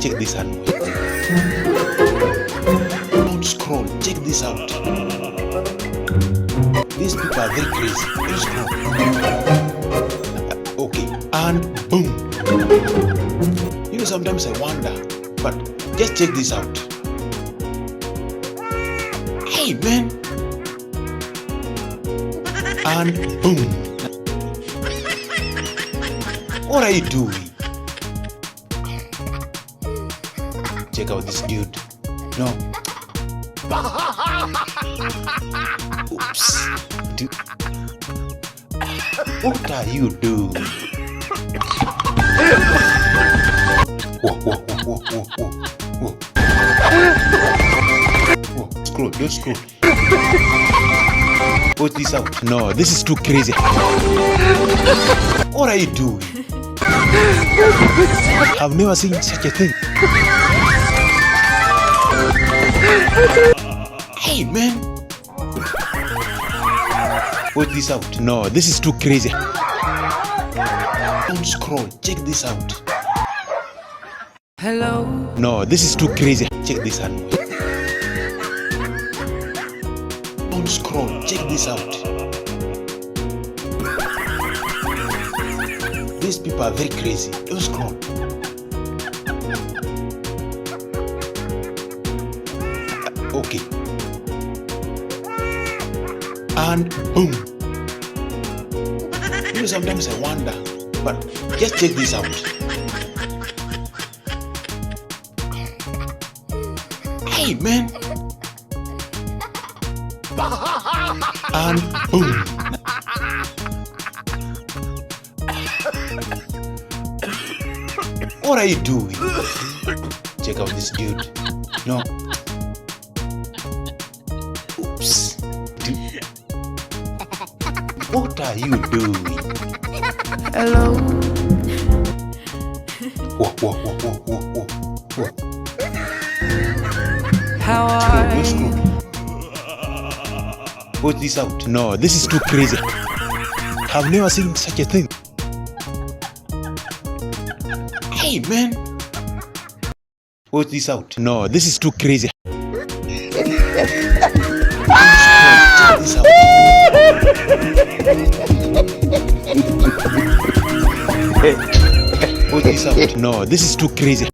Check this out. Don't scroll. Check this out. These people are very crazy. Don't scroll. Okay, and boom. You know, sometimes I wonder, but just check this out. Hey, man. And boom. What are you doing? Check out this dude. No. Oops. Dude. What are you doing? Whoa, whoa, whoa, whoa, whoa, whoa. Whoa. Scroll, don't scroll. Put this out. No, this is too crazy. What are you doing? I've never seen such a thing. Hey, man. Put this out. No, this is too crazy. Don't scroll. Check this out. Hello. No, this is too crazy. Check this out. Don't scroll. Check this out. These people are very crazy. Don't scroll. Okay. And boom. You know, sometimes I wonder, but just check this out. Hey, man. And boom. What are you doing? Check out this dude. No. Oops. Dude. What are you doing? Hello. Whoa, whoa, whoa, whoa, whoa, whoa. How are Scroll, you? scroll. Put this out. No, this is too crazy. I've never seen such a thing. Hey, man. Put this out. No, this is too crazy. Check this out. Put this out. No, this is too crazy.